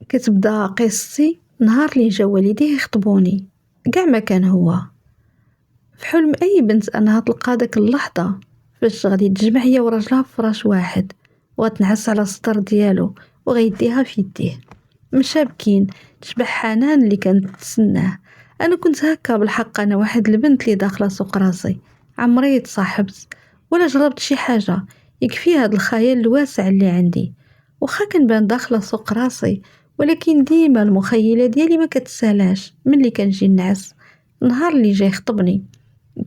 كتبدا قصتي نهار اللي جا والديه يخطبوني. كاع ما كان هو في حلم اي بنت انها تلقى داك اللحظه فاش غادي تجمع هي وراجلها في فراش واحد وغتنعس على الصدر ديالو وغيديها في يديه. مشى بكين تشبه حنان اللي كانت تسناه. انا كنت هكا بالحق، انا واحد البنت اللي داخله سوق راسي، عمري تصاحبت ولا جربت شي حاجه يكفي هاد الخيال الواسع اللي عندي. وخا كنبان داخله سوق راسي، ولكن ديما المخيله ديالي ما كتسالاش. ملي كنجي نعس نهار اللي جاي خطبني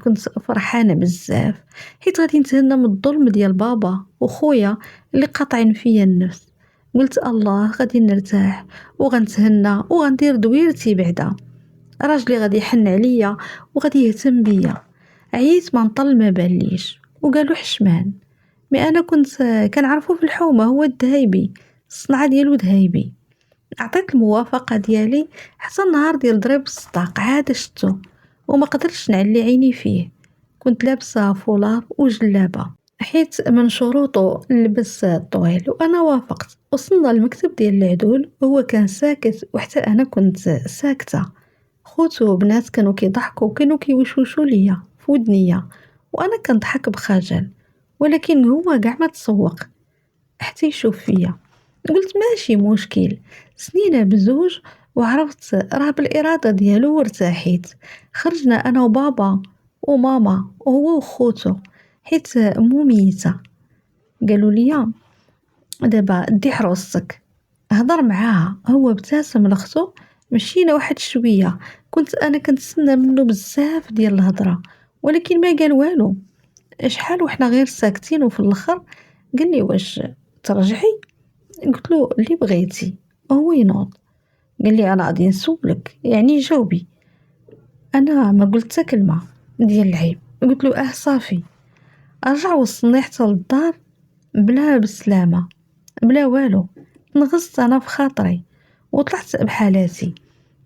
كنت فرحانه بزاف، حيت غادي نتهنى من الظلم ديال بابا وخويا اللي قاطعين فيا النفس. قلت الله غادي نرتاح وغنتهنى وغندير دويرتي بعدا. راجلي غادي يحن عليا وغادي يهتم بيا. عييت ما نطل ما باليش وقالوا حشمان. مي انا كنت كنعرفو في الحومه هو الذهيبي، الصنعه ديالو ذهيبي. عطيت الموافقه ديالي حتى النهار ديال ضريب الصداق عاد شتو وما قدرتش نعلي عيني فيه. كنت لابسه فولار وجلابه حيت من شروطه نلبس طويل، وانا وافقت. وصلنا المكتب ديال العدول وهو كان ساكت وحتى انا كنت ساكته. خوتو وبنات كانوا كيضحكوا وكانوا كيوشوشوا ليا في ودنيا، وانا كنضحك بخجل. ولكن هو كاع ما تسوق حتى يشوف فيا. قلت ماشي مشكل، سنينة بزوج وعرفت راه بالإرادة ديالو وارتاحيت. خرجنا أنا وبابا وماما وهو وخوتو حيت مو ميتة. قالوا لي دابا دي حروستك هضر معاها. هو ابتسم لختو. مشينا واحد شوية، كنت أنا كنتسنى منه بزاف ديال الهضرة ولكن ما قال والو. شحال وحنا غير ساكتين وفي الاخر قال لي واش ترجعي؟ قلت له اللي بغيتي. هو ينوض قال لي انا غادي نسولك يعني جاوبي. انا ما قلت حتى كلمه ديال العيب. قلت له صافي. رجع وصلني حتى للدار بلا بسلامه بلا والو. نغصت انا في خاطري وطلعت بحالاتي.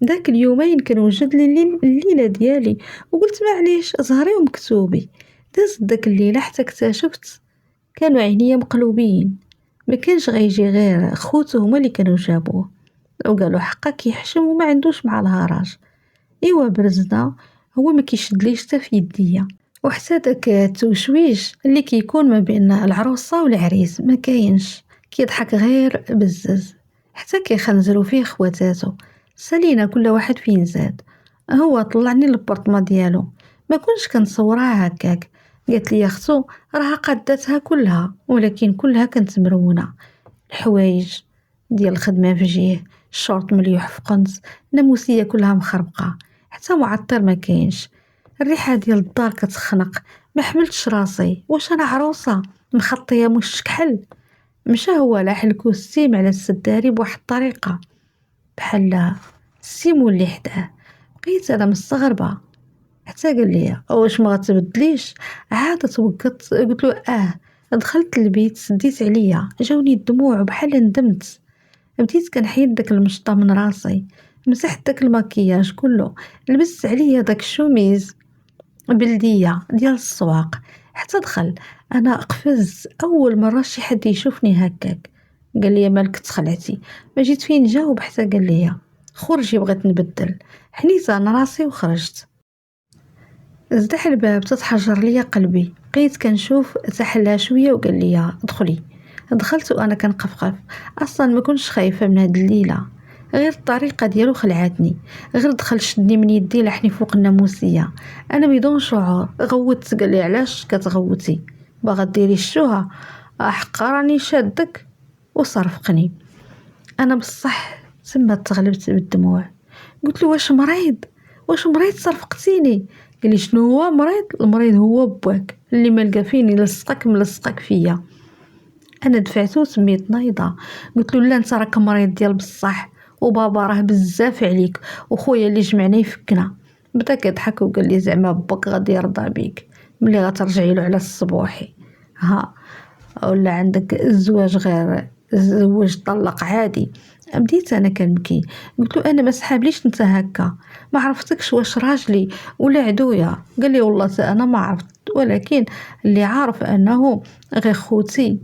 داك اليومين كان وجد لي الليله ديالي وقلت معليش زهري ومكتوبي. دازت داك الليله حتى اكتشفت كانوا عينيا مقلوبين. ما كانش غيجي غير خوته هما اللي كانوا جابوه وقالوا حقك يحشم وما عندوش مع الهراج. ايوا برزنا هو ما كيشدليش حتى في يديا. وحتى داك التوشويش اللي كيكون ما بين العروسه والعريس ما كاينش، كيضحك غير بزز حتى كيخنزروا فيه خواتاتو. سالينا كل واحد فين زاد. هو طلعني للبورطما ديالو، ما كنتش كنصورها هكاك. قالت لي اختو راها قدتها كلها ولكن كلها كانت مرونه. الحوايج ديال الخدمه في جيه، الشورت مليوح في قنص، ناموسيه كلها مخربقه، حتى معطر ما كاينش. الريحه ديال الدار كتخنق. ما حملتش راسي واش انا عروسه مخطيه مش كحل. مشى هو لاح الكوستيم على السداري بواحد الطريقه بحال السيمو اللي حداه. بقيت انا مستغربه حتى قال لي واش ما غتبدليش. عاد توقفت قلت له دخلت البيت سديت عليا جاوني الدموع وبحال ندمت. بديت كنحيد داك المشطه من راسي، مسحت داك المكياج كله، لبست عليا داك الشوميز بلديه ديال السواق حتى دخل. انا قفزت اول مره شي حد يشوفني هكاك. قال لي مالك تخلعتي؟ ما جيت فين جاوب حتى قال لي خرجي بغيت نبدل. حنيت انا راسي وخرجت. زدح الباب تتحجر ليا قلبي. بقيت كنشوف تحلى شويه وقال لي ادخلي. دخلت وانا كنقفقف. اصلا ما كنتش خايفه من هاد الليله، غير الطريقه ديالو خلعتني. غير دخل شدني من يدي لحني فوق الناموسيه. انا بدون شعور غوت. قال لي علاش كتغوتي؟ باغا ديري الشوها؟ حقا راني شادك. وصرفقني. انا بصح تما تغلبت بالدموع. قلت له واش مريض صرفقتيني؟ قال لي شنو هو مريض؟ المريض هو باك اللي ما لقى فيني لصقك ملصقك فيا. انا دفعته سميت نايضه. قلت له لا انت راك مريض ديال بصح وبابا راه بزاف عليك وخويا اللي جمعنا يفكنا. بدا كيضحك وقال لي زعما باك غادي يرضى بيك ملي غترجعي له على الصبوحي ها، ولا عندك الزواج غير الزواج طلق عادي. بديت انا كنبكي. قلت له انا ما سحابليش انت هكا، ما عرفتكش واش راجلي ولا عدويا. قال لي والله انا ما عرفت، ولكن اللي عارف انه غير خوتي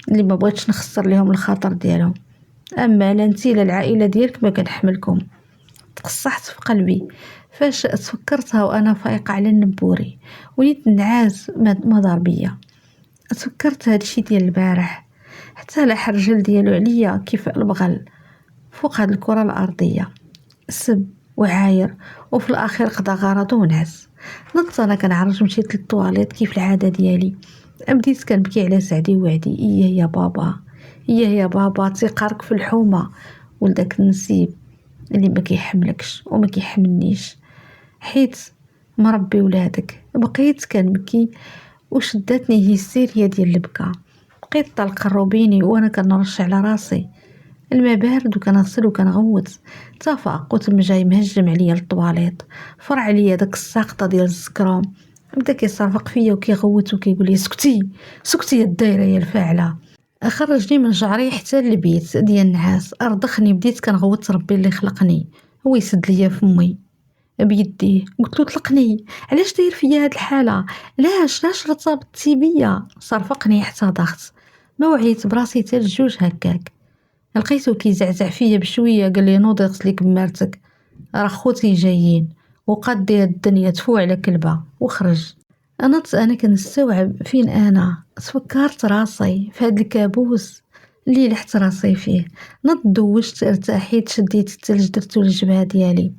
اللي ما بغيتش نخسر لهم الخاطر ديالهم. اما انا انتي للعائله ديالك ما كنحملكم. تقصحت في قلبي فاش تفكرتها وانا فايقه على النبوري، وليت نعاس ما دار بيا. تفكرت هادشي ديال البارح، حتى لاح الرجل ديالو عليا كيف البغل فوق هاد الكره الارضيه، سب وعاير، وفي الاخير قضى غرضه ونعس. نضت انا كنعرج مشيت للطواليت كيف العاده ديالي، بديت كنبكي على سعدي وعدي. ايه يا بابا، ايه يا بابا، تيقارك في الحومه ولداك النسيب اللي ما كيحملكش وما كيحملنيش، حيت مربي ولادك. بقيت كنبكي وشدتني هيستيريا ديال البكا، بقيت طلق الروبيني وانا كنرش على راسي الماء بارد وكنغسل وكنغوت. تفاق وتم جاي مهجم عليا للطواليط، فرع عليا داك الساقطه ديال الزكروم، بدا كيصرفق فيا وكيغوت وكيقول لي سكتي سكتي يا الدايره يا الفاعله. خرجني من شعري حتى للبيت ديال النعاس، ارضخني، بديت كنغوت ربي اللي خلقني. هو يسد ليا فمي بيديه، قلت له طلقني، علاش داير فيا هاد الحاله؟ علاش رتبطتي بيا؟ صرفقني حتى ضغط، ما وعيت براسي حتى الجوج هكاك. لقيتو كيزعزع فيا بشويه، قال لي نوضي غسليك بمارتك، راه خوتي جايين، وقد الدنيا تفو على كلبه، وخرج. انا كنستوعب فين انا، تفكرت راسي في هاد الكابوس اللي لحت راسي فيه. دوشت، ارتاحيت، شديت الثلج درتو للجبهه ديالي،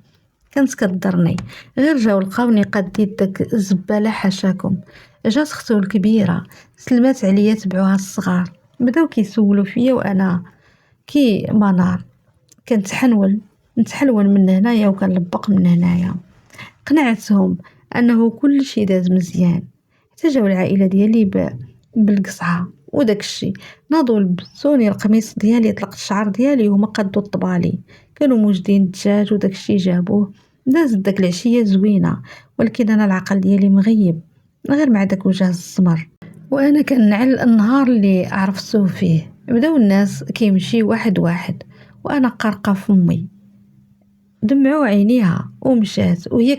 كانت كضرني. غير جاو لقاوني قديت داك الزباله حاشاكم. جات اختو الكبيره سلمات عليا، تبعوها الصغار، بداو كيسولوا فيا وانا كي منار نتحلول من هنايا وكنلبق من هنايا. قنعتهم انه كل شيء داز مزيان. حتى جاو العائله ديالي بالقصعه وداك الشيء، ناضوا لبسوني القميص ديالي، طلقت الشعر ديالي وما قدوا الطبالي، كانوا موجدين الدجاج وداك الشيء جابوه. دازت داك العشيه زوينه، ولكن انا العقل ديالي مغيب غير مع داك وجه السمر، وانا كنعل النهار اللي عرفتو فيه. بداو الناس كيمشي واحد واحد وانا قارقه فمي، دمعوا عينيها ومشات وهي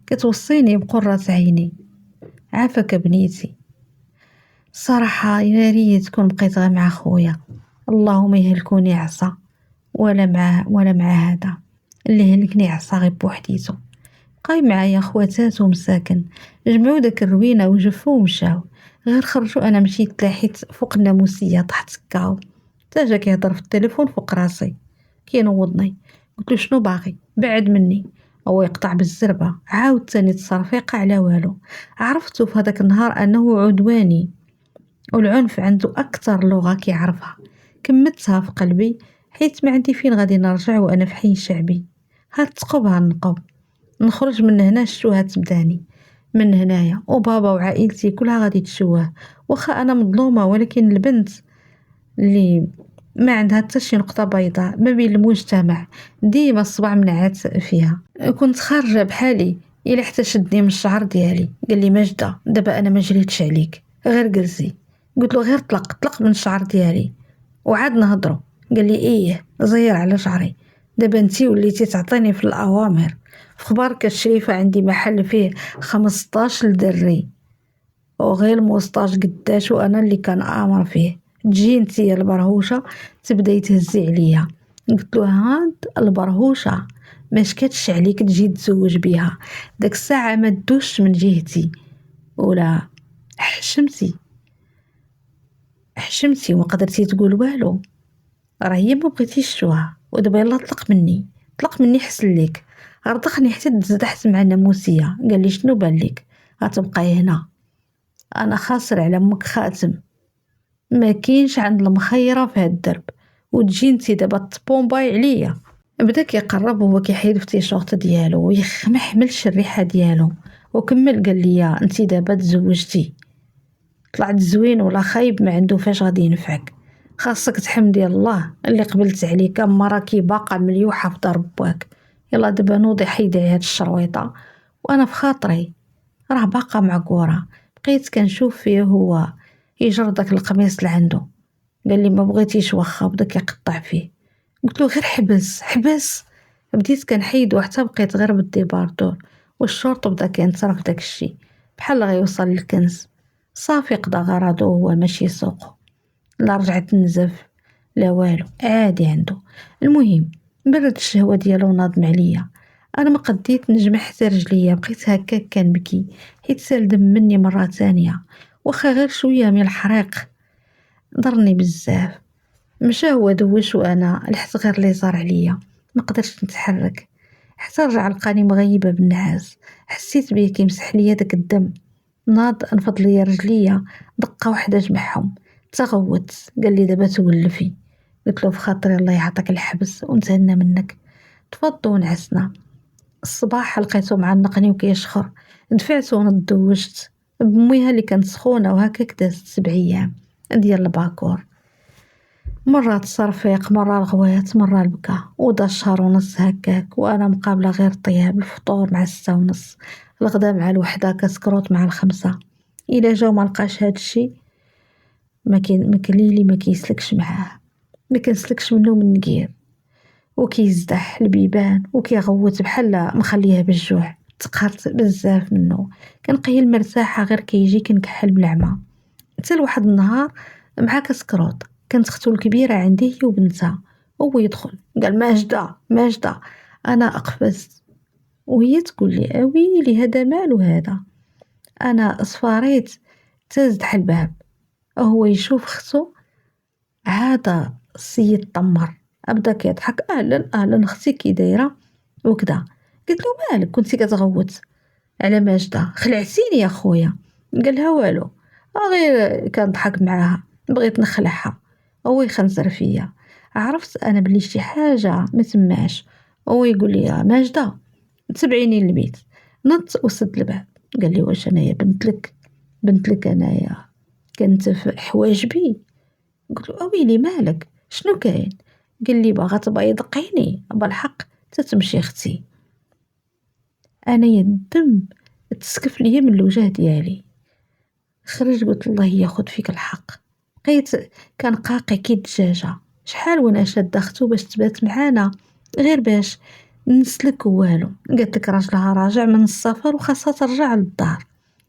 كتوصيني بقرة عيني. عافاك بنيتي. صراحة يا ريت تكون بقيت غير مع خويا، اللهم يهلكوني عصا ولا مع هذا اللي هلكني عصا غير بوحديتو. بقاي معايا خواتات ومساكن، جمعوا داك الروينه وجفوا ومشاو. غير خرجوا انا مشيت تلاحيت فوق الناموسيه، طحت سكاو. تا جا كيهضر في التليفون فوق راسي كينوضني، قلت له شنو باغي؟ بعد مني. هو يقطع بالزربه، عاود تاني تصرفيقه على والو. عرفتو في هذاك النهار انه عدواني، والعنف عنده اكثر لغه كيعرفها. كمتها في قلبي حيت ما عندي فين غادي نرجع وانا في حي شعبي. هاد تقب هالنقب، نخرج من هنا الشوهة تبداني من هنايا، وبابا وعائلتي كلها غادي تشوه. واخا انا مظلومه، ولكن البنت اللي ما عندها حتى شي نقطه بيضاء ما بين المجتمع، ديما الصبع منعت فيها. كنت خارجه بحالي الا حتى شدني من الشعر ديالي، قال لي ماجده دابا انا ما جريتش عليك، غير جلسي. قلت له غير طلق من الشعر ديالي وعاد نهضروا. قال لي ايه زير على شعري، دابا انتي وليتي تعطيني في الاوامر. في خبارك الشريفه عندي محل فيه 15 دري، وغير موسطاج قداش، وانا اللي كان امر فيه. تجي انتي البرهوشه تبداي تهزي عليا. قلت له هاد البرهوشه ما شكاتش عليك تجي تزوج بيها، داك الساعه ما تدوش من جهتي. ولا حشمتي وما قدرتي تقول والو، راه هي ما بغيتيش شوها، ودابا يلا طلق مني حسن ليك. رضخني حتى تزدحت مع الناموسيه، قال لي شنو بان لك غتبقاي هنا؟ انا خاسر على امك خاتم، ما كاينش عند المخيره في هاد الدرب، وتجي انتي دابا تبومباي عليا. بدا كيقرب وهو كيحيد في التيشورت ديالو ويخ ما حملش الريحه ديالو، وكمل قال لي انتي دابا تزوجتي، طلعت زوين ولا خايب ما عنده فاش غادي ينفعك. خاصك تحمدي الله اللي قبلت عليك، اما راكي باقا مليوحه في دار باك. يلا دابا نوضي حيدي هاد الشرويطه، وانا في خاطري راه باقا معقوره. بقيت كنشوف فيه هو يجر داك القميص اللي عنده. قال لي ما بغيتيش، واخا بدا كيقطع فيه. قلت له غير حبس. بديت كنحيدو حتى بقيت غير بالديباردور، والشرط بدا كينصرف داك الشيء بحال غيوصل للكنز. صافي قضى غرضو، هو ماشي سوقو. لا رجعت نزف لا والو، عادي عنده. المهم برد الشهوة ديالو وناضم عليا. انا ما قديت نجمع حتى رجليا، بقيت هكاك كنبكي حيت سال دم مني مرة تانية، واخا غير شوية من الحريق. ضرني بزاف. مشى هو دوش وانا لحت غير لي صار عليا، ما قدرتش نتحرك حتى رجع لقاني مغيبة بالنعاس. حسيت بيه كيمسح ليا داك الدم. ناض انفض ليا رجليا دقة واحدة جمعهم. تغوت قال لي دابا تولفي. قلت له بخاطري الله يعطيك الحبس ونتهنى منك. تفضوا ونعسنا. الصباح لقيته معلقني وكيشخر. دفعت وندوشت بميها اللي كانت سخونة، وهكاك دازت 7 أيام ديال الباكور. مرة تصرفيق، مرة الغوات، مرة البكا، ودا شهر ونص هكاك وانا مقابلة غير طياب. الفطور مع 6:30، الغدا مع 1، كسكروت مع 5. الى جاو ما لقاش هادشي مكليلي ما كيسلكش معاه، ما كنسلكش منه من نقير، وكيزدح البيبان وكيغوت بحال مخليها بالجوع. تقهرت بزاف منه، كنقيل مرتاحة غير كيجي كنكحل بالعمى. حتى لواحد النهار مع كسكروط، كانت اختو الكبيرة عندي هي وبنتها. هو يدخل قال ماجدة ماجدة. انا اقفزت وهي تقول لي اويلي هذا مالو هذا. انا اصفاريت تزدح الباب. هو يشوف اختو، عاد السيد طمر، ابدا كيضحك. اهلا اهلا اختي كي دايره وكذا. قلت له مالك كنتي كتغوت على ماجدة؟ خلعتيني يا خويا. قال لها والو، غير كنضحك معاها، بغيت نخلعها. هو يخنزر فيا. عرفت انا بلي شي حاجه ما تماش. هو يقول لي يا ماجدة تبعيني للبيت. نط وسد الباب. قال لي واش انايا بنت لك انايا كنت في حواجبي؟ قلت له اويلي مالك شنو كاين؟ قال لي باغا تبيض عيني بالحق تتمشي اختي. انا الدم تسكف ليا من الوجه ديالي. خرج قلت الله ياخد فيك الحق. بقيت كان قاقي كي الدجاجه. شحال وانا شاده اختو باش تبات معانا، غير باش نسلك والو. قالت لك راجلها راجع من السفر وخاصها ترجع للدار.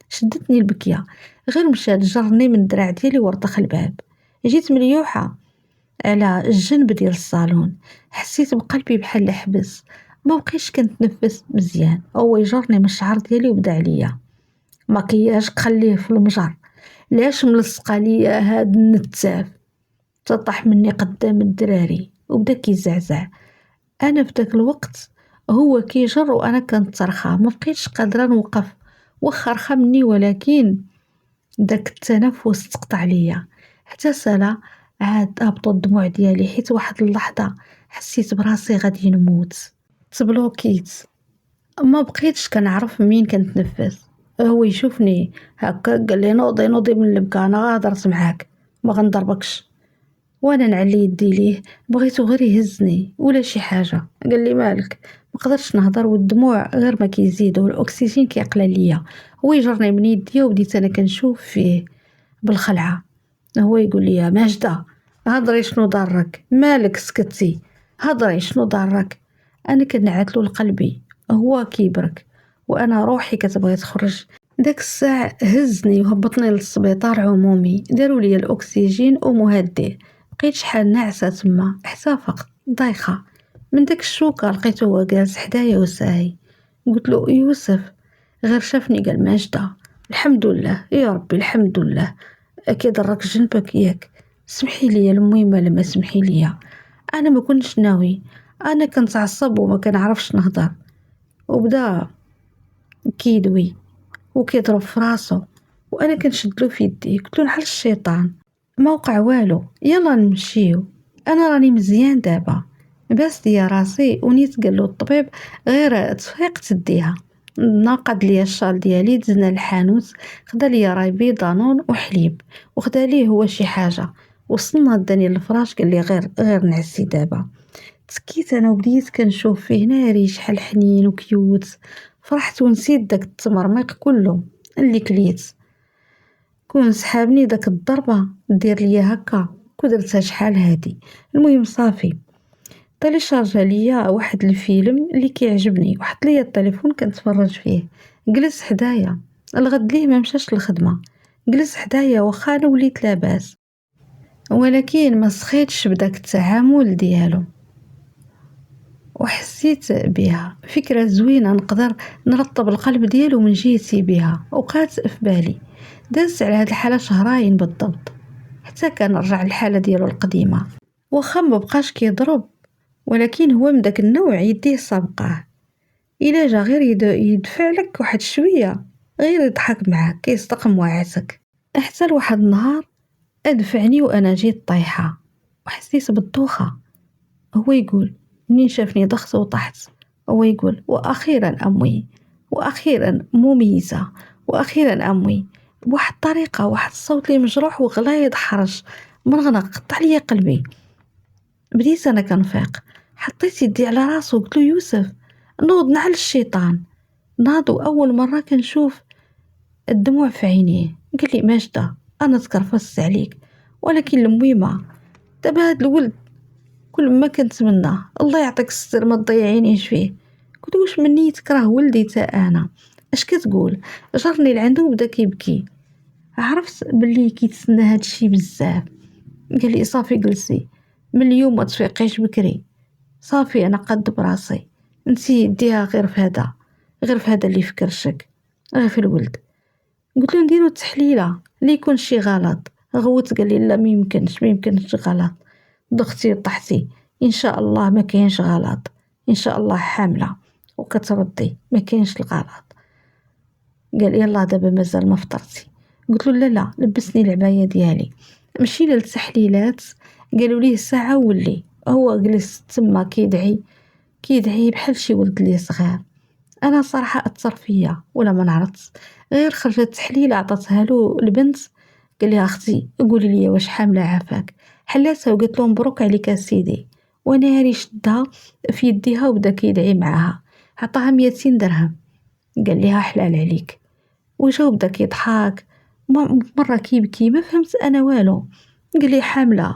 شدتني البكيه، غير مشات جرني من الدراع ديالي ورطخ الباب. جيت مليوحه على الجنب ديال الصالون. حسيت بقلبي بحال الحبس، ما بقيتش كنتنفس مزيان. هو يجرني من الشعر ديالي وبدا عليا مكياج خليه في المجر. لاش ملصقه ليا هاد النتاف؟ تطح مني قدام الدراري وبدا كيزعزع. انا في داك الوقت هو كيجر وانا كنترخى، ما بقيتش قادره نوقف. واخا رخى مني ولكن داك التنفس تقطع ليا. حتى سالا عاد هبطوا الدموع ديالي، حيت واحد اللحظه حسيت براسي غادي نموت. تبلوكيت، ما بقيتش كنعرف منين كنتنفس. هو يشوفني هكا قال لي نوضي نوضي من البكا، انا غادرت معاك ما غنضربكش. وانا نعلي يدي ليه، بغيتو غير يهزني ولا شي حاجه. قال لي مالك؟ ما قدرتش نهضر والدموع غير ما كيزيدوا والاكسجين كيقلى ليا. هو يجرني من يدي وبديت انا كنشوف فيه بالخلعه. هو يقول لي يا ماجدة هضري شنو ضرك؟ مالك سكتي؟ هضري شنو ضرك؟ انا كنعتلو لقلبي، هو كيبرك وانا روحي كتبغي تخرج. داك الساعة هزني وهبطني للسبيطار عمومي، داروا لي الاكسجين ومهدئ. بقيت شحال ناعسه تما حتى فقت ضايخه. من داك الشوكه لقيته هو جالس حدايا وساهي. قلت له يوسف. غير شافني قال ماجدة الحمد لله يا ربي الحمد لله. اكيد راك جنبك ياك. سمحي لي المهم لما سمحي لي، انا ما كنتش ناوي. انا كنت عصب وما كنعرفش نهضر. وبدا كيدوي وكيضرب في راسو وانا كنشدلو في يدي. قلت له نحل الشيطان، ما وقع والو، يلا نمشيو، انا راني مزيان دابا. بس ديا راسي ونيت قال له الطبيب غير تفيق تديها. ناقد ليا الشال ديالي، دزنا للحانوت، خدا ليا رايبي دانون وحليب، وخدا ليه هو شي حاجه. وصلنا داني للفراش قال لي غير نعسي دابا. تسكيت انا وبديت كنشوف فيه ناري شحال حنين وكيوت. فرحت ونسيت داك التمرميق كله اللي كليت. كون سحابني داك الضربه دير ليا هكا كدرتها شحال هادي. المهم صافي شارجا ليا واحد الفيلم اللي كيعجبني، وحط ليا التليفون كنتفرج فيه. جلس حدايا الغد ليه ما مشاش للخدمه، جلس حدايا واخا انا وليت لاباس. ولكن ما سخيتش بداك التعامل ديالو، وحسيت بها فكرة زوينة نقدر نرطب القلب ديالو من جهتي بها. وقعت في بالي دازت على هاد الحالة شهرين بالضبط حتى كان رجع للحالة ديالو القديمة، واخا مبقاش كيضرب ولكن هو من داك النوع يديه سابقاه، الا جا غير يدفع لك واحد شوية غير يضحك معاك كيصدق موعاتك. حتى لواحد النهار ادفعني وانا جيت طايحة وحسيت بالدوخة. هو يقول منين شافني ضغط وطحت، هو يقول واخيرا امي، واخيرا مميزة، واخيرا امي، بواحد الطريقة واحد الصوت لي مجروح وغلايض حرج منغنق قطع لي قلبي. بديت انا كنفيق، حطيت يدي على راسو وقلت له يوسف نوض نعل الشيطان. ناض واول مرة كنشوف الدموع في عينيه. قال لي ماجدة انا تكرفست عليك ولكن المهمة دابا هاد الولد كل ما كنتمنى الله يعطيك الستر ما تضيعينيش فيه. قلت واش مني تكره ولدي تا انا اش كتقول؟ جرني لعندو وبدا كيبكي. عرفت باللي كيتسنى هادشي بزاف. قال لي صافي جلسي من اليوم ما تفيقيش بكري، صافي انا قد براسي، انتي ديها غير في هذا، غير في هذا اللي فكرشك، غير في الولد. قلت له نديرو تحليله اللي يكون شي غلط. غوت قال لي لا ما يمكنش غلط. ضغطي طحتي ان شاء الله ما كاينش غلط، ان شاء الله حامله وكتردي ما كاينش الغلط. قال يلا دابا مازال ما فطرتي. قلت له لا لبسني العبايه ديالي. مشينا للتحليلات قالوا ليه ساعه ولي. هو جلس تما كيدعي بحال شي ولد اللي صغير. انا صراحه اثر فيا ولا ما نعرفش، غير خرجت التحليل عطاتها له البنت. قال لي اختي قولي لي واش حامله عافاك. حلاتها وقلت له مبروك عليك سيدي. وانا هاري شدها في يديها وبدا كيدعي معاها. عطاها 200 درهم قال لها حلال عليك. وجا بدا كيضحك مره كيبكي ما فهمت انا والو. قال لي حامله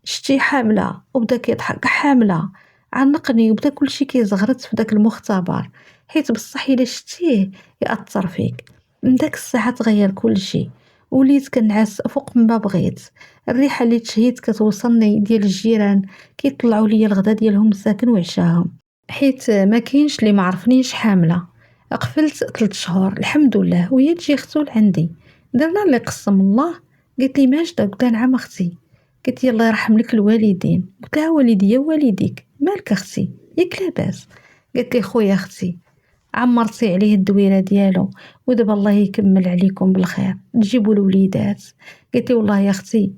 شتي حامله وبدا كيضحك حامله. عنقني وبدا كلشي كيزغرت في داك المختبر، حيت بصح الا شتيه ياثر فيك. من داك الساعه تغير كلشي، وليت كنعس فوق ما بغيت. الريحه اللي تشهيت كتوصلني ديال الجيران كيطلعوا لي الغدا ديالهم مساكن وعشاهم، حيت ما كاينش اللي ما عرفنيش حامله. قفلت 3 شهور الحمد لله وهي تجي ختول عندي. درنا اللي قسم الله. قالت لي ماجده؟ قلت لها نعم اختي. قالت لي الله يرحم لك الوالدين. قلت لها والديا ووالديك مالك اختي ياك لاباس؟ قالت لي خويا اختي عمرتي عليه الدويره ديالو ودابا الله يكمل عليكم بالخير تجيبوا الوليدات. قالت لي والله يا اختي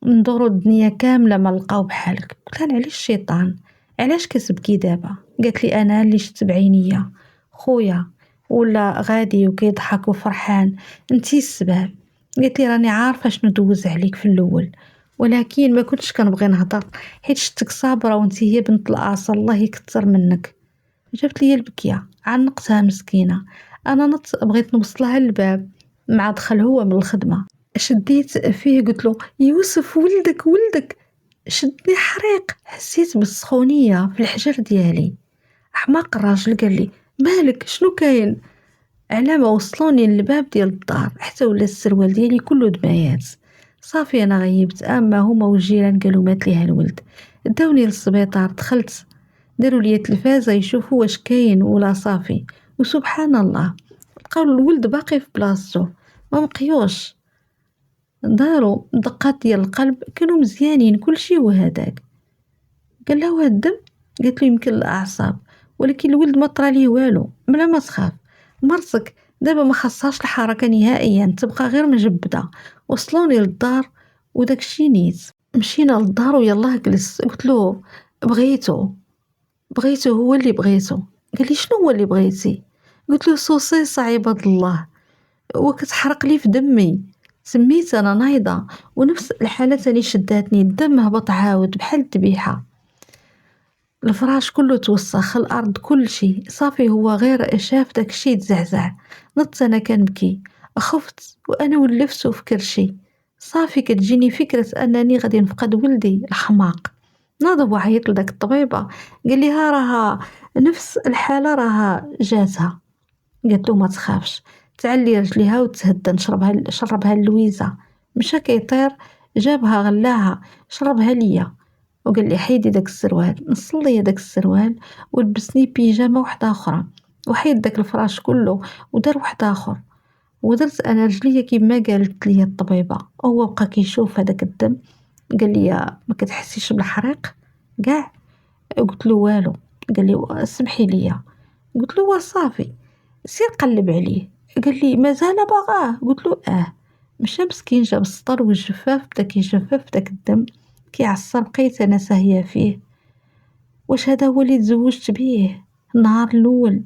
ندوروا الدنيا كامله ما نلقاو بحالك. قلت لها علاش الشيطان علاش كتبكي دابا؟ قالت لي انا اللي شفت بعينيا خويا ولا غادي وكيضحك وفرحان انتي السبب. قالت لي راني عارفه شنو دوز عليك في الاول ولكن ما كنتش كنبغي نهضر حيت شفتك صابره وانتي هي بنت الاصل الله يكثر منك. جابت لي البكيه عنقتها مسكينه. انا بغيت نوصلها للباب مع دخل هو من الخدمه. شديت فيه قلت له يوسف ولدك. شدني حريق حسيت بالسخونيه في الحجر ديالي. حماق الراجل قال لي مالك شنو كاين؟ على ما وصلوني للباب ديال الدار حتى ولا السروال ديالي كله دمايات. صافي انا غيبت اما هما والجيران قالوا مات ليها الولد. داوني للسبيطار دخلت داروا لي التلفازه يشوفوا واش كاين ولا صافي. وسبحان الله لقاو الولد باقي في بلاصتو ما مقيوش. داروا دقات ديال القلب كانوا مزيانين كلشي وهداك. قال له الدم؟ قالت له يمكن الاعصاب ولكن الولد ما طرا ليه والو. بلا ما تخاف مرتك دابا ما خصهاش الحركه نهائيا تبقى غير مجبده. وصلوني للدار وداك الشي نيت. مشينا للدار ويلاه جلس قلت له بغيته هو اللي بغيته. قال لي شنو هو اللي بغيتي؟ قلت له صوصيصه عباد الله وكتحرق لي في دمي. سميت انا نايضه ونفس الحاله تاني شداتني الدم هبط عاود بحال الذبيحه. الفراش كله توسخ الارض كل شيء صافي. هو غير شاف داك الشيء تزعزع. نط انا كنبكي خفت وانا ولفت في كرشي. صافي كتجيني فكره انني غادي نفقد ولدي الحماق. ناض وعيط لداك الطبيبه قال لي ها راها نفس الحاله راها جاتها. قالت له ما تخافش تعلي رجليها وتهدى شربها اللويزه. مشى كيطير جابها غلاها شربها ليا وقال لي حيدي داك السروال، نصلي داك السروال ولبسني بيجامه واحده اخرى وحيد داك الفراش كله ودار واحد اخر ودرت انا رجليا كيما قالت لي الطبيبه. هو بقى كيشوف هذاك الدم قال لي ما كتحسيش بالحريق كاع؟ قلت له والو. قال لي سمحي لي. قلت له صافي سير قلب عليه. قال لي مازال باغاه. قلت له مشى مسكين جاب السطر والجفاف بدا كيجفف داك الدم كيعصر. بقيت انا ساهيه فيه واش هذا هو اللي تزوجت بيه النهار الاول.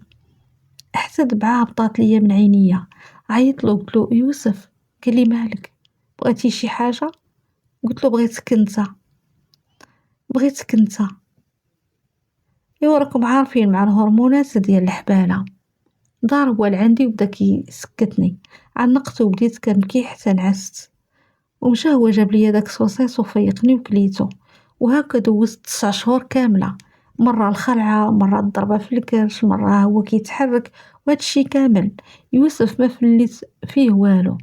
حتى دمعة هبطات ليا من عينيا. عيط له قلت له يوسف. قال لي مالك بغيتي شي حاجه؟ قلت له بغيتك انت. بغيتك انت. ايوا راكم عارفين مع الهرمونات ديال الحباله. دار هو لعندي وبدا كيسكتني. عنقت وبديت كنبكي حتى نعست. ومشى هو جاب لي داك الصوصيص وفيقني وكليتو. وهكا دوزت 9 شهور كامله. مره الخلعه مره الضربه في الكرش مره هو كيتحرك وهذا الشي كامل. يوسف ما فليت فيه والو.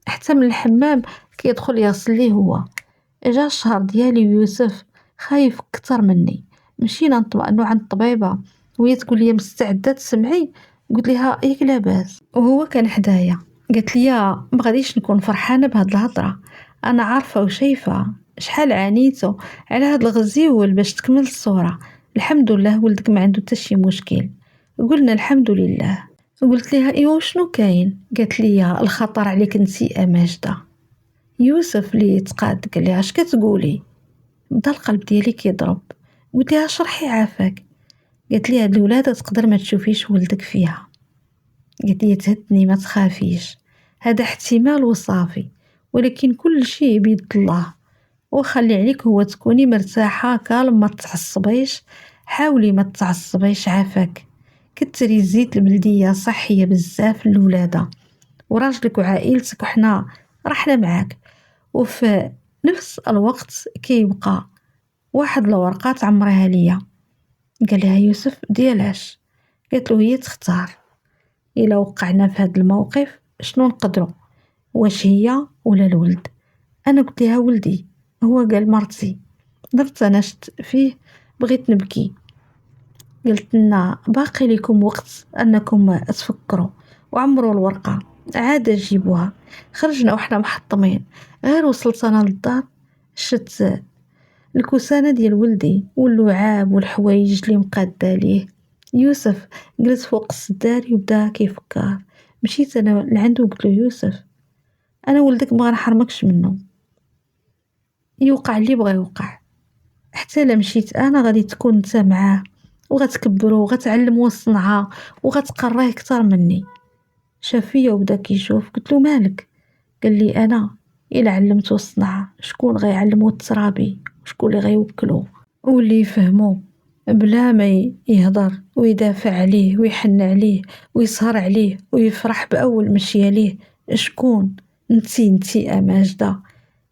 حتى من الحمام كيدخل يغسل ليه هو. جا الشهر ديالي يوسف خايف كتر مني. مشينا نطمئنو عند الطبيبه وهي تقول لي مستعده تسمعي. قلت لها ياك لاباس. وهو كان حدايا. قالت لي ما غاديش نكون فرحانه بهاد الهضره. انا عارفه وشايفه شحال عانيتو على هاد الغزيول باش تكمل الصوره. الحمد لله ولدك ما عنده حتى شي مشكل. قلنا الحمد لله. قلت لها ايوا شنو كاين؟ قالت لي الخطر عليك انتي ماجده. يوسف اللي تقاد قال لي اش كتقولي؟ بدا القلب ديالي كيضرب. قلت لها شرحي عافاك. قالت لي هاد الولاده تقدر ما تشوفيش ولدك فيها. قالت لي تهدني ما تخافيش. هذا احتمال وصافي ولكن كل شيء بيد الله. وخلي عليك هو تكوني مرتاحه كالم ما تعصبيش. حاولي ما تعصبيش عافاك. كتري الزيت البلديه صحيه بزاف للولاده. وراجلك وعائلتك وحنا رحنا معاك. وفي نفس الوقت كيبقى واحد الورقة تعمرها ليا. قال لها يوسف ديالاش؟ قالت له هي تختار. إلا وقعنا في هذا الموقف شنو نقدروا؟ واش هي ولا الولد؟ أنا قلت لها ولدي. هو قال مرتي. درت أنا شت فيه بغيت نبكي. قلت لنا باقي لكم وقت أنكم تفكروا وعمروا الورقة عاد جيبوها. خرجنا وإحنا محطمين. غير وصلت أنا للدار شت الكوسانة ديال ولدي واللعاب والحوايج اللي مقادة ليه. يوسف جلس فوق السداري وبدا كيفكر. مشيت أنا لعنده وقلت له يوسف أنا ولدك ما غنحرمكش منه. يوقع اللي بغى يوقع. حتى لا مشيت أنا غادي تكون انت معاه وغتكبرو وغتعلمو الصنعة وغتقريه كتر مني. شاف فيا وبدا كيشوف. قلت له مالك؟ قال لي أنا إلا علمتو الصنعة شكون غيعلمو الترابي وشكون اللي غيوكلو واللي يفهمو بلا ما يهضر ويدافع عليه ويحن عليه ويسهر عليه ويفرح بأول مشي ليه. شكون؟ انتي ماجدة.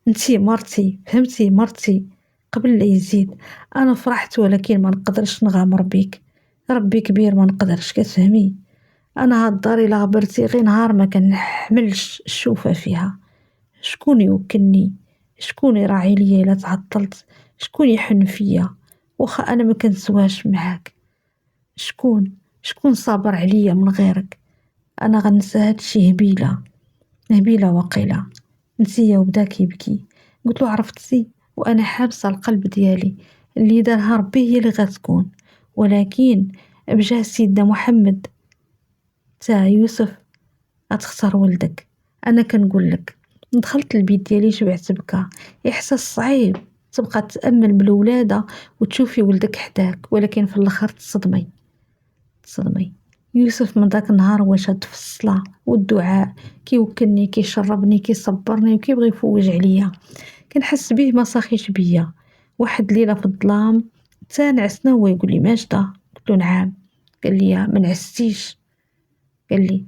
انتي مرتي فهمتي مرتي. قبل لا يزيد انا فرحت ولكن ما نقدرش نغامر بيك. ربي كبير ما نقدرش كتفهمي. انا هاد الدار الا غبرتي غير نهار ما كنحملش الشوفه فيها. شكون يوكلني؟ شكون يراعي ليا الا تعطلت؟ شكون يحن فيا واخا انا ما كنسواش معاك؟ شكون صابر عليا من غيرك؟ انا غنسى هادشي هبيله وقيله. نسيا وبدا كيبكي. قلت له عرفتي وانا حابسه القلب ديالي اللي دارها ربي هي اللي غتكون. ولكن بجاه سيدنا محمد تا يوسف غتختار ولدك. انا كنقول لك دخلت البيت ديالي شبعت بكا. احساس صعيب تبقى تامل بالولاده وتشوفي ولدك حداك ولكن في الاخر تصدمي. يوسف من ذاك النهار هو شاد في الصلاة والدعاء. كيوكلني كيشربني كيصبرني وكيبغي يفوج عليا. كنحس بيه ما صاخيش بيا. واحد ليلة في الظلام تا نعسنا هو يقول لي ماجدة. قلت له نعم. قال لي ما نعستيش؟ قال لي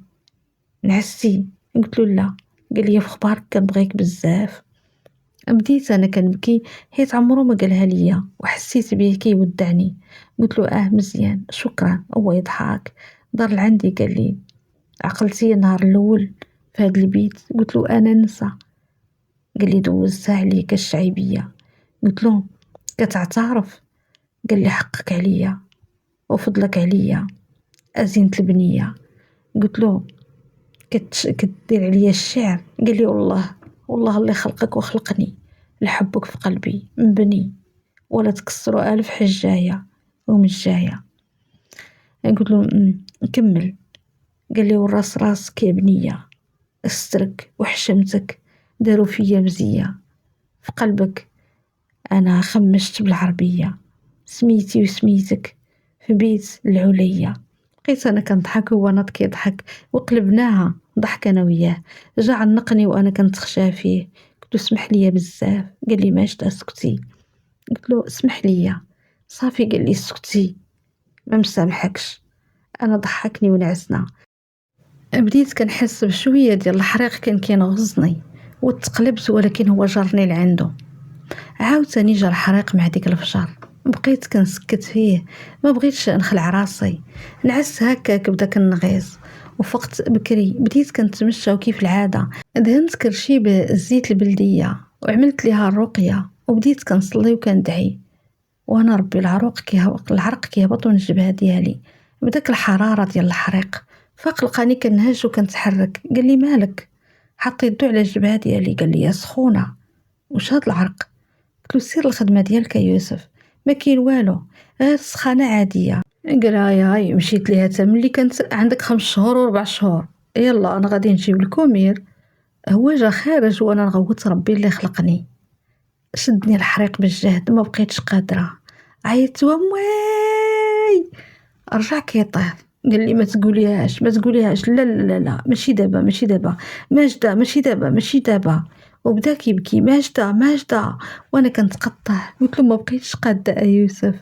نعستي؟ قلت له لا. قال لي في خبارك كنبغيك بزاف. بديت انا كنبكي حيت عمرو ما قالها ليا وحسيت بيه كيودعني. قلت له مزيان شكرا. هو يضحك دار لعندي قال لي عقلتي النهار الاول في هذا البيت؟ قلت له انا ننسى قال لي دوزتها عليك الشعيبيه. قلت له كتعترف؟ قال لي حقك عليا وفضلك عليا أزينة البنيه. قلت له كدير عليا الشعر؟ قال لي والله اللي خلقك وخلقني لحبك في قلبي مبني، ولا تكسروا ألف حجايه ومش جايه. قلت له نكمل. قال لي والراس راسك يا بنيه، استرك وحشمتك داروا فيا مزيه، في قلبك انا خمشت بالعربيه، سميتي وسميتك في بيت العليا. بقيت انا كنضحك وهو ناض كيضحك وقلبناها ضحك انا وياه. جا عنقني وانا كنتخشى فيه، قلت له اسمح لي بزاف. قال لي ماش اسكتي. قلت له اسمح لي صافي. قال لي اسكتي ما مسامحكش. انا ضحكني ونعسنا. بديت كنحس بشويه ديال الحريق كان كينغزني وتقلبت، ولكن هو جرني لعنده. عاوتاني جا الحريق مع ديك الفجر، بقيت كنسكت فيه، ما بغيتش نخلع راسي. نعس هكاك بدا كنغيظ وفقت بكري. بديت كنتمشى وكيف العاده دهنت كرشي بالزيت البلديه وعملت ليها الرقيه، وبديت كنصلي وكندعي وانا ربي العرق كيهبط من الجبهه ديالي بداك الحراره ديال الحريق. فاق لقاني كنهج وكنتحرك. قال لي مالك؟ حط يدو على الجبهه ديالي. قال لي يا سخونه وش هاد العرق؟ قلت له سير الخدمه ديالك يا يوسف، ما كاين والو، غير سخانه عاديه. قال هاي مشيت ليها تا ملي كانت عندك 5 شهور و4 شهور. يلا انا غادي نجيب الكومير. هو جا خارج وانا نغوت ربي اللي خلقني. شدني الحريق بالجهد، ما بقيتش قادره، عيطت ومواي. رجع كيطير. قال لي ما تقوليهاش لا لا لا لا، ماشي دابا ماجده، ماشي دابا. وبدا كيبكي ماجده وانا كنتقطع. قلت له ما بقيتش قاده يوسف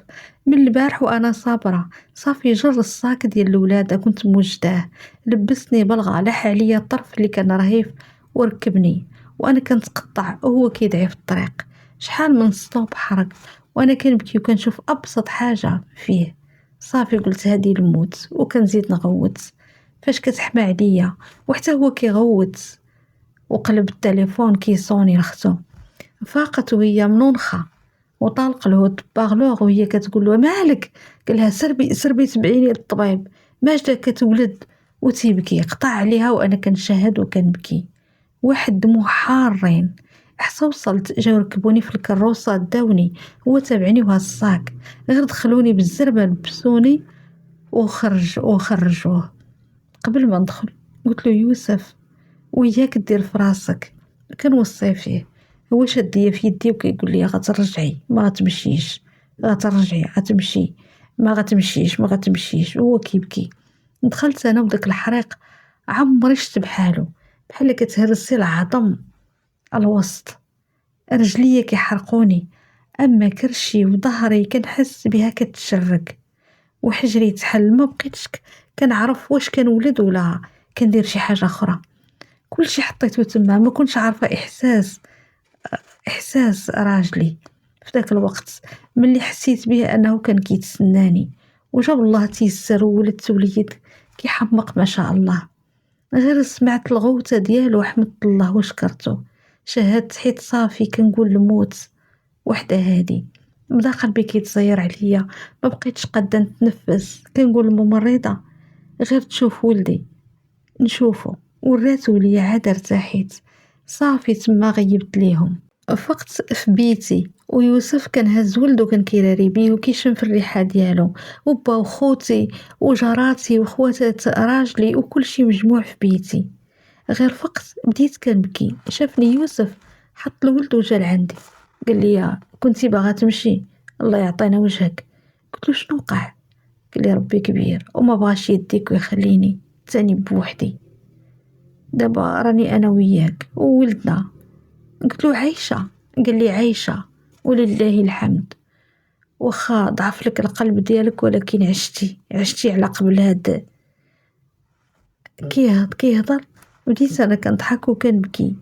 من البارح وانا صابره. صافي جر الصاك ديال الولاده كنت موجداه، لبسني بلغه لح عليا الطرف اللي كان رهيف وركبني وانا كنتقطع وهو كيدعي في الطريق. شحال من سطوب حرق وانا كنبكي وكنشوف ابسط حاجه فيه. صافي قلت هادي الموت وكنزيد نغوت. فاش كتحمى عليا وحتى هو كيغوت. وقلب التليفون كيصوني لختو. فاقت وهي منونخه وطالق له باغلوغ وهي كتقول له مالك؟ قالها سربي تبعيني للطبيب، ماجده كتولد. وتيبكي قطع عليها وانا كنشاهد وكنبكي. واحد دموع حارين. حتى وصلت جاو ركبوني في الكروسه داوني، هو تابعني وهالصاك، غير دخلوني بالزربه لبسوني وخرجوه. قبل ما ندخل قلت له يوسف وياك دير في راسك. كنوصي فيه، هو شد ليا في يدي وكيقول لي غترجعي ما غتمشيش، غترجعي غتمشي ما غتمشيش وهو كيبكي. دخلت انا وداك الحريق عمري شت بحالو، بحال كتهرسي العظم الوسط. رجليا كيحرقوني، اما كرشي وظهري كنحس بها كتشرك، وحجري تحل. ما بقيتش كنعرف واش كنولد ولا كندير شي حاجه اخرى. كلشي حطيته تما، ما كنتش عارفه احساس راجلي في ذاك الوقت. ملي حسيت به انه كان كيتسناني وجاب الله تيسر وولدت وليد كيحمق ما شاء الله. غير سمعت الغوته ديالو حمدت الله وشكرته، شهدت حيت صافي كنقول الموت وحده هادي. بدا قلبي كيتزير عليا، ما بقيتش قادة نتنفس. كنقول الممرضة غير تشوف ولدي نشوفه، وراتو ليا عاد ارتاحيت. صافي تما غيبت ليهم. فقت في بيتي ويوسف كان هز ولدو كان كيراري بيه وكيشم في الريحه ديالو، وبا وخوتي وجاراتي وخواتات راجلي وكل شي مجموع في بيتي. غير فقت بديت كنبكي. شافني يوسف حط الولد وجا لعندي. قال لي كنتي باغا تمشي؟ الله يعطينا وجهك. قلت له شنو وقع؟ قال لي ربي كبير وما بغاش يديك ويخليني تاني بوحدي. دابا راني انا وياك وولدنا. قلت له عايشه؟ قال لي عايشه ولله الحمد. واخا ضعف لك القلب ديالك ولكن عشتي على قبل هاد. كيهضر بديت انا كنضحك وكنبكي،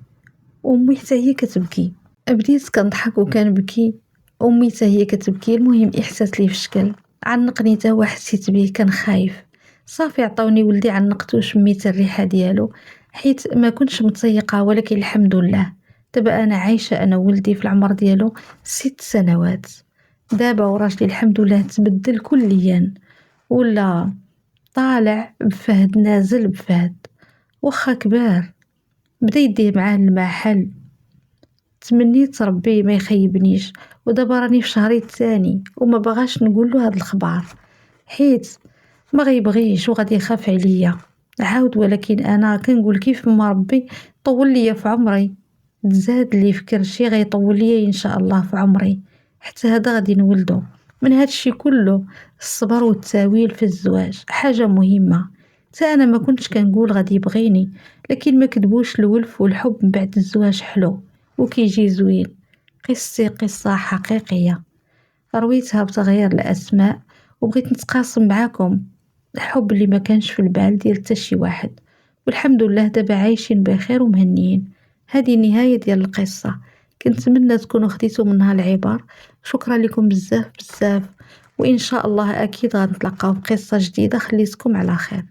امي حتى هي كتبكي. بديت كنضحك وكنبكي، امي حتى هي كتبكي. المهم احساس لي في الشكل عنقني تا هو، حسيت به كان خايف. صافي عطاوني ولدي عنقته وشميت الريحه ديالو حيت ما كنتش متسيقه، ولكن الحمد لله دابا أنا عايشة أنا وولدي في العمر ديالو 6 سنوات. دابا وراجلي الحمد لله تبدل كليا، ولا طالع بفهد نازل بفهد، واخا كبار بدا يديه معاه المحل. تمنيت ربي ما يخيبنيش، ودابا راني في شهري الثاني وما بغاش نقول له هاد الخبار حيت ما غيبغيش وغادي يخاف عليا عاود. ولكن انا كنقول كيف ما ربي طول ليا في عمري تزاد لي في كرشي غيطول ليا ان شاء الله في عمري، حتى هذا غادي نولدو. من هاد الشي كله الصبر والتاويل في الزواج حاجة مهمة. حتى انا ما كنتش كنقول غادي يبغيني، لكن ما كذبوش الولف والحب من بعد الزواج حلو وكيجي زوين. قصتي قصة حقيقية رويتها بتغيير الأسماء، وبغيت نتقاسم معاكم الحب اللي ما كانش في البال ديال حتى شي واحد، والحمد لله دابا عايشين بخير ومهنيين. هذه النهاية ديال القصة، كنتمنى تكونوا خديتوا منها العبر. شكرا لكم بزاف بزاف، وإن شاء الله أكيد غنتلاقاو بقصة جديدة. خليتكم على خير.